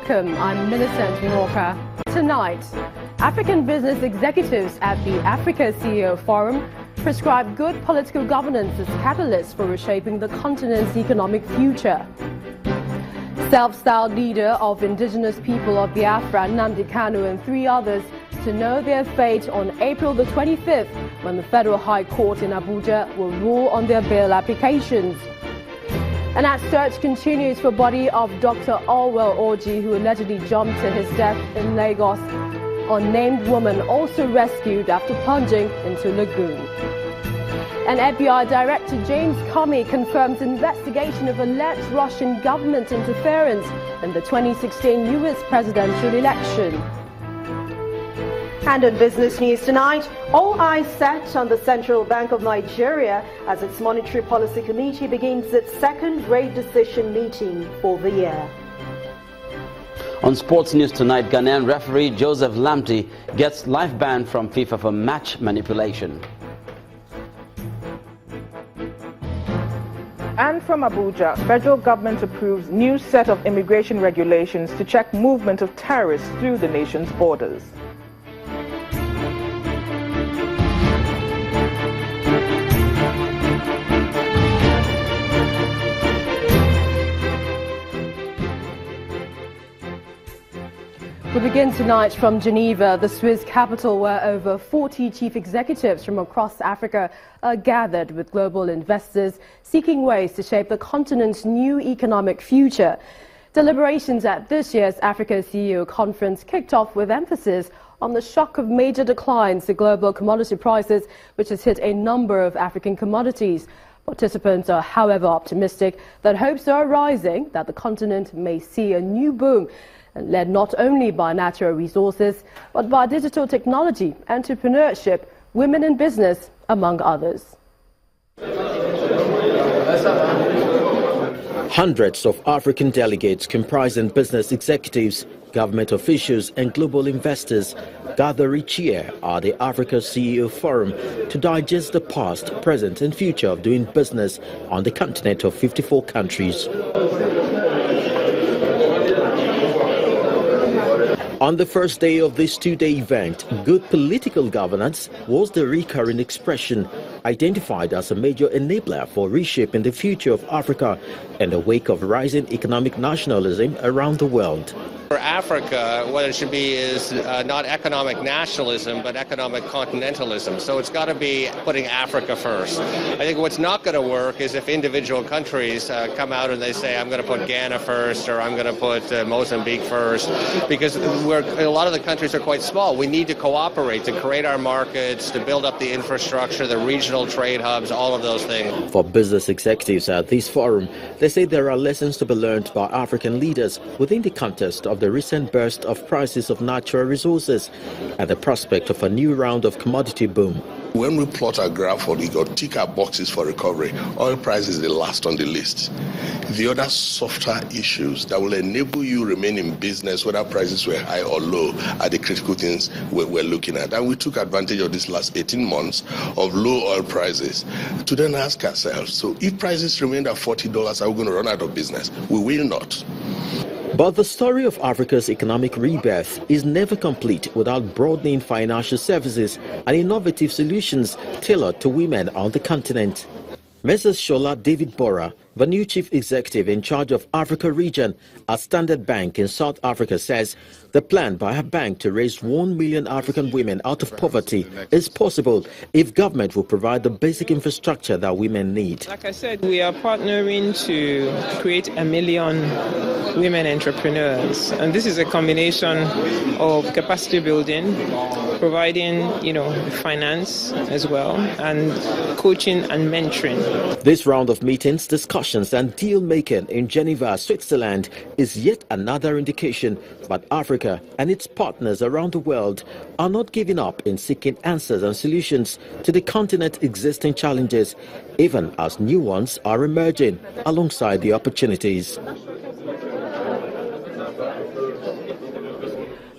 Welcome, I'm Millicent Walker. Tonight, African business executives at the Africa CEO Forum prescribe good political governance as catalyst for reshaping the continent's economic future. Self-styled leader of indigenous people of Biafra, Nnamdi Kanu, and 3 others to know their fate on April the 25th, when the Federal High Court in Abuja will rule on their bail applications. And that search continues for body of Dr. Orwell Orji, who allegedly jumped to his death in Lagos. Unnamed woman also rescued after plunging into lagoon. And FBI Director James Comey confirms investigation of alleged Russian government interference in the 2016 US presidential election. And in business news tonight, all eyes set on the Central Bank of Nigeria as its Monetary Policy Committee begins its second rate decision meeting for the year. On sports news tonight, Ghanaian referee Joseph Lamptey gets life ban from FIFA for match manipulation. And from Abuja, federal government approves new set of immigration regulations to check movement of terrorists through the nation's borders. We begin tonight from Geneva, the Swiss capital, where over 40 chief executives from across Africa are gathered with global investors seeking ways to shape the continent's new economic future. Deliberations at this year's Africa CEO conference kicked off with emphasis on the shock of major declines to global commodity prices, which has hit a number of African commodities. Participants are, however, optimistic that hopes are rising that the continent may see a new boom, led not only by natural resources, but by digital technology, entrepreneurship, women in business, among others. Hundreds of African delegates comprising business executives, government officials and global investors gather each year at the Africa CEO Forum to digest the past, present and future of doing business on the continent of 54 countries. On the first day of this 2-day event, good political governance was the recurring expression, identified as a major enabler for reshaping the future of Africa in the wake of rising economic nationalism around the world. For Africa, what it should be is not economic nationalism, but economic continentalism. So it's got to be putting Africa first. I think what's not going to work is if individual countries come out and they say, I'm going to put Ghana first, or I'm going to put Mozambique first, because a lot of the countries are quite small. We need to cooperate to create our markets, to build up the infrastructure, the regional trade hubs, all of those things. For business executives at this forum, they say there are lessons to be learned by African leaders within the context of the recent burst of prices of natural resources and the prospect of a new round of commodity boom. When we plot our graph or tick our boxes for recovery, oil price is the last on the list. The other softer issues that will enable you remain in business, whether prices were high or low, are the critical things we're looking at. And we took advantage of this last 18 months of low oil prices to then ask ourselves, so if prices remain at $40, are we going to run out of business? We will not. But the story of Africa's economic rebirth is never complete without broadening financial services and innovative solutions tailored to women on the continent. Mrs. Shola David Bora, the new chief executive in charge of Africa region at Standard Bank in South Africa, says the plan by her bank to raise 1 million African women out of poverty is possible if government will provide the basic infrastructure that women need. Like I said, we are partnering to create 1 million women entrepreneurs, and this is a combination of capacity building, providing, finance as well, and coaching and mentoring. This round of meetings, discussions and deal-making in Geneva, Switzerland is yet another indication that Africa and its partners around the world are not giving up in seeking answers and solutions to the continent's existing challenges, even as new ones are emerging alongside the opportunities.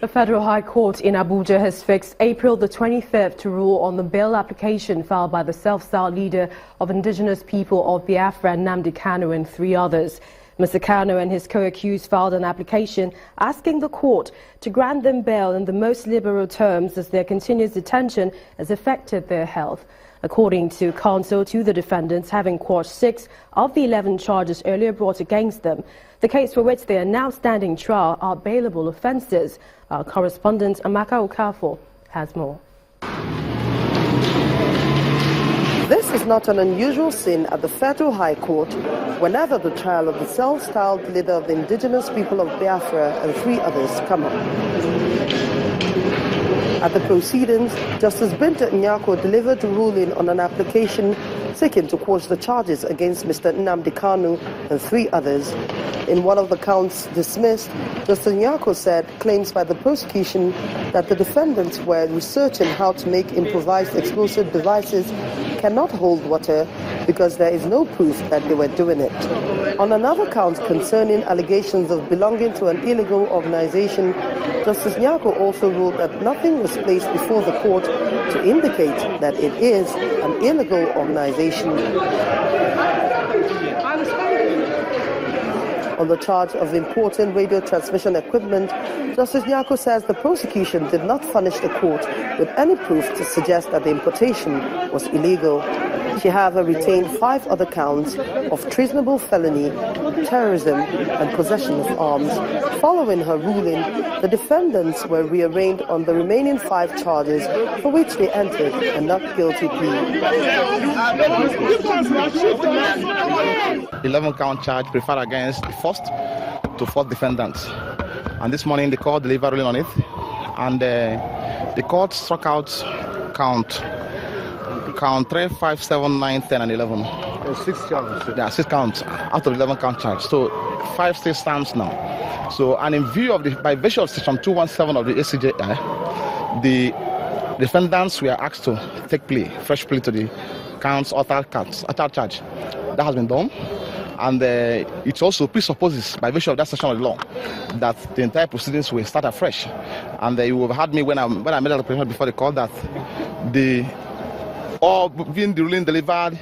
The Federal High Court in Abuja has fixed April the 25th to rule on the bail application filed by the self-styled leader of indigenous people of Biafra, Nnamdi Kanu, and 3 others. Mr. Kanu and his co-accused filed an application asking the court to grant them bail in the most liberal terms as their continuous detention has affected their health. According to counsel to the defendants, having quashed 6 of the 11 charges earlier brought against them, the case for which they are now standing trial are bailable offences. Our correspondent Amaka Okafor has more. This is not an unusual scene at the Federal High Court whenever the trial of the self-styled leader of the indigenous people of Biafra and 3 others come up. At the proceedings, Justice Binta Nyako delivered a ruling on an application seeking to quash the charges against Mr. Nnamdi Kanu and 3 others. In one of the counts dismissed, Justice Nyako said claims by the prosecution that the defendants were researching how to make improvised explosive devices cannot hold water because there is no proof that they were doing it. On another count concerning allegations of belonging to an illegal organization, Justice Nyako also ruled that nothing was placed before the court to indicate that it is an illegal organization. On the charge of importing radio transmission equipment, Justice Nyako says the prosecution did not furnish the court with any proof to suggest that the importation was illegal. She, however, retained 5 other counts of treasonable felony, terrorism, and possession of arms. Following her ruling, the defendants were rearraigned on the remaining 5 charges for which they entered a not guilty plea. 11-count charge preferred against the first to 4th defendants. And this morning the court delivered ruling on it, and the court struck out count 3, 5, 7, 9, 10, and 11. 6 charges. Yeah, 6 counts out of 11-count charge. So 5 still stands now. So, and in view of by virtue of section 217 of the ACJI, the defendants were asked to take fresh plea to the counts or third charge. That has been done. And it also presupposes, by virtue of that section of the law, that the entire proceedings will start afresh. And you have heard me when I made a representation before the court that being the ruling delivered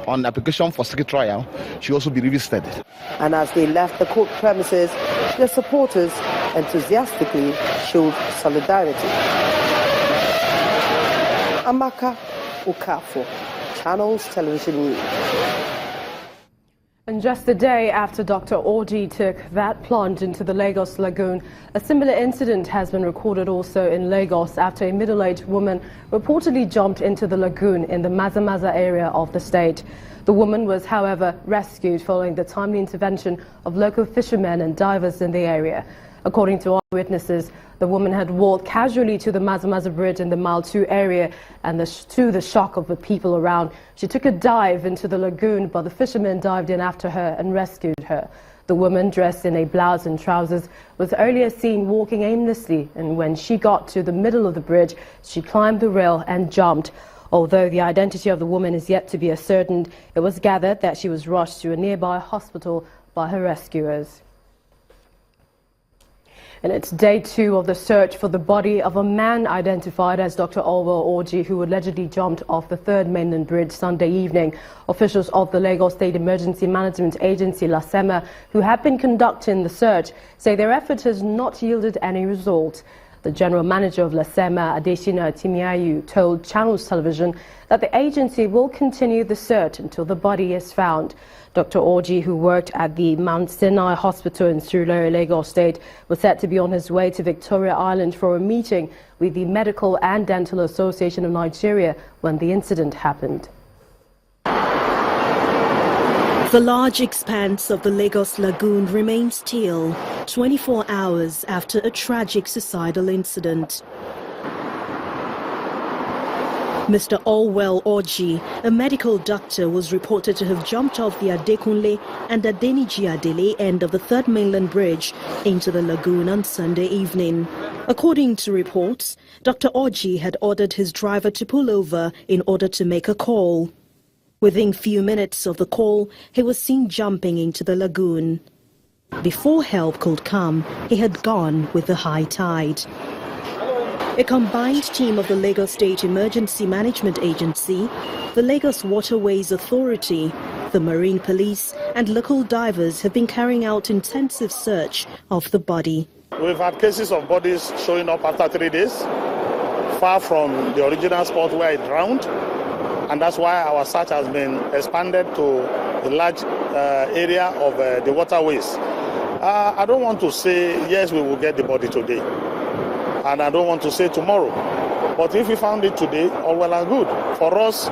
on application for second trial should also be revisited. And as they left the court premises, their supporters enthusiastically showed solidarity. Amaka Okafor, Channels Television News. And just a day after Dr. Orji took that plunge into the Lagos Lagoon, a similar incident has been recorded also in Lagos after a middle-aged woman reportedly jumped into the lagoon in the Mazamaza area of the state. The woman was, however, rescued following the timely intervention of local fishermen and divers in the area. According to eyewitnesses, the woman had walked casually to the Mazamaza Bridge in the Mile 2 area, and to the shock of the people around, she took a dive into the lagoon, but the fishermen dived in after her and rescued her. The woman, dressed in a blouse and trousers, was earlier seen walking aimlessly, and when she got to the middle of the bridge, she climbed the rail and jumped. Although the identity of the woman is yet to be ascertained, it was gathered that she was rushed to a nearby hospital by her rescuers. And it's day 2 of the search for the body of a man identified as Dr. Olwell Orji, who allegedly jumped off the 3rd Mainland Bridge Sunday evening. Officials of the Lagos State Emergency Management Agency, LASEMA, who have been conducting the search, say their effort has not yielded any result. The general manager of LASEMA, Adesina Timiayu, told Channels Television that the agency will continue the search until the body is found. Dr. Orji, who worked at the Mount Sinai Hospital in Surulere, Lagos State, was said to be on his way to Victoria Island for a meeting with the Medical and Dental Association of Nigeria when the incident happened. The large expanse of the Lagos Lagoon remains still 24 hours after a tragic suicidal incident. Mr. Olwell Orji, a medical doctor, was reported to have jumped off the Adekunle and Adeniji Adele end of the 3rd Mainland Bridge into the lagoon on Sunday evening. According to reports, Dr. Orji had ordered his driver to pull over in order to make a call. Within few minutes of the call, he was seen jumping into the lagoon. Before help could come, he had gone with the high tide. A combined team of the Lagos State Emergency Management Agency, the Lagos Waterways Authority, the Marine Police and local divers have been carrying out intensive search of the body. We've had cases of bodies showing up after 3 days, far from the original spot where it drowned, and that's why our search has been expanded to a large area of the waterways. I don't want to say, yes, we will get the body today, and I don't want to say tomorrow, but if we found it today, all well and good. For us,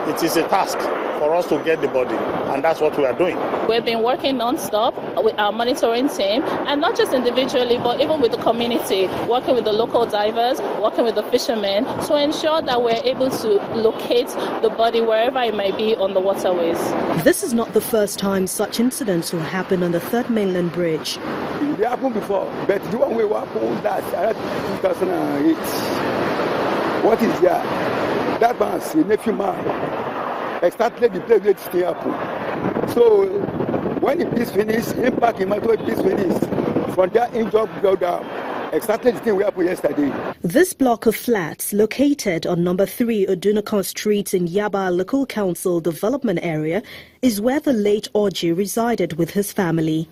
it is a task for us to get the body, and that's what we are doing. We've been working non-stop with our monitoring team, and not just individually, but even with the community, working with the local divers, working with the fishermen, to ensure that we're able to locate the body wherever it may be on the waterways. This is not the first time such incidents will happen on the Third Mainland Bridge. It happened before, but the one we happened that 2008. What is that? That man's a nephew man. Exactly the place where it still happen. So when the piece finished, impact in my piece finished. From that injured go down. Exactly the thing we happened yesterday. This block of flats, located on number 3 Odunakon Street in Yaba Local Council Development Area, is where the late Orji resided with his family.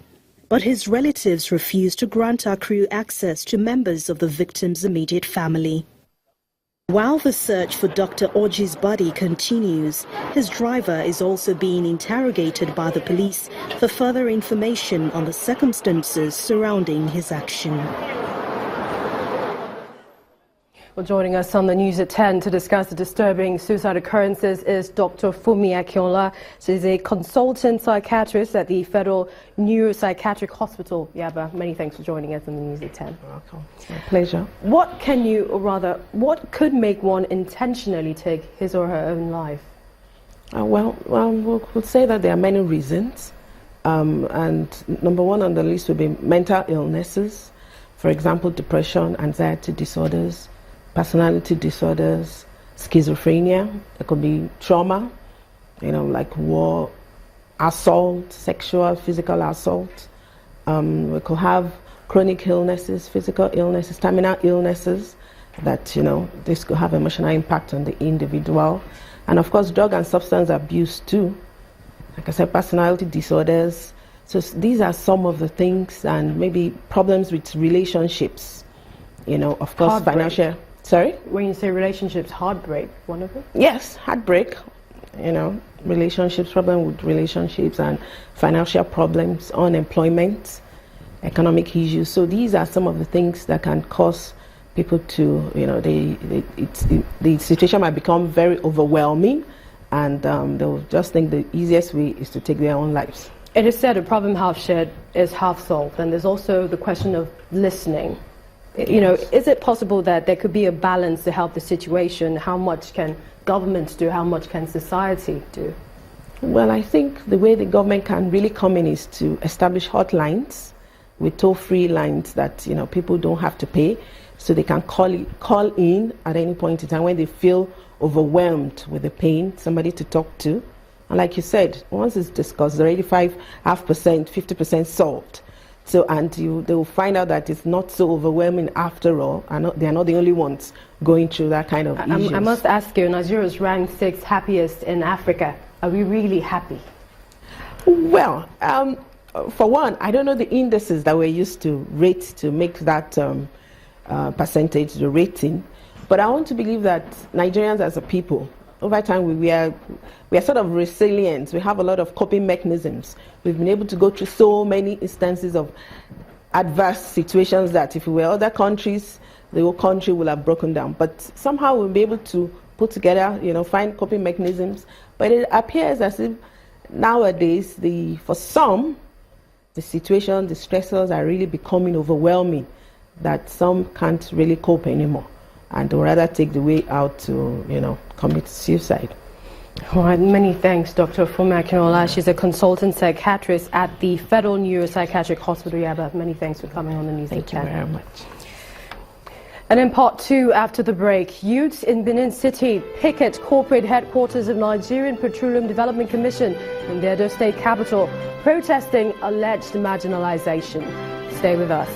But his relatives refused to grant our crew access to members of the victim's immediate family. While the search for Dr. Orji's body continues, his driver is also being interrogated by the police for further information on the circumstances surrounding his action. Well, joining us on the news at 10 to discuss the disturbing suicide occurrences is Dr. Funmi Akinola. She's a consultant psychiatrist at the Federal Neuropsychiatric Hospital, Yaba. Many thanks for joining us on the news at 10. Welcome. It's my pleasure. What what could make one intentionally take his or her own life? We'll say that there are many reasons. And number one on the list would be mental illnesses. For example, depression, anxiety disorders, personality disorders, schizophrenia. It could be trauma, like war, assault, sexual, physical assault. We could have chronic illnesses, physical illnesses, terminal illnesses that, this could have emotional impact on the individual. And of course, drug and substance abuse too. Like I said, personality disorders. So these are some of the things, and maybe problems with relationships, of course, heartbreak. Financial. Sorry? When you say relationships, heartbreak, one of them? Yes, heartbreak, relationships, problem with relationships and financial problems, unemployment, economic issues. So these are some of the things that can cause people to, the situation might become very overwhelming, and they'll just think the easiest way is to take their own lives. It is said a problem half shared is half solved, and there's also the question of listening. Is it possible that there could be a balance to help the situation? How much can governments do? How much can society do? Well, I think the way the government can really come in is to establish hotlines with toll-free lines that people don't have to pay, so they can call in at any point in time when they feel overwhelmed with the pain, somebody to talk to. And like you said, once it's discussed, already 5.5%, 50% solved. So, and they will find out that it's not so overwhelming after all, and they're not the only ones going through that kind of issues. I must ask you, Nigeria is ranked 6th happiest in Africa. Are we really happy? Well, for one, I don't know the indices that we're used to rate to make that percentage, the rating. But I want to believe that Nigerians as a people, over time, we are sort of resilient. We have a lot of coping mechanisms. We've been able to go through so many instances of adverse situations that if we were other countries, the whole country will have broken down. But somehow we'll be able to put together, find coping mechanisms. But it appears as if nowadays, for some, the situation, the stressors are really becoming overwhelming, that some can't really cope anymore, and they'll rather take the way out to, commit suicide. All right, many thanks, Dr. Funmi Akinola. She's a consultant psychiatrist at the Federal Neuropsychiatric Hospital, Yaba. Many thanks for coming on the news. Thank you very much. And in part 2, after the break, youths in Benin City picket corporate headquarters of Nigerian Petroleum Development Commission in the Edo State capital, protesting alleged marginalization. Stay with us.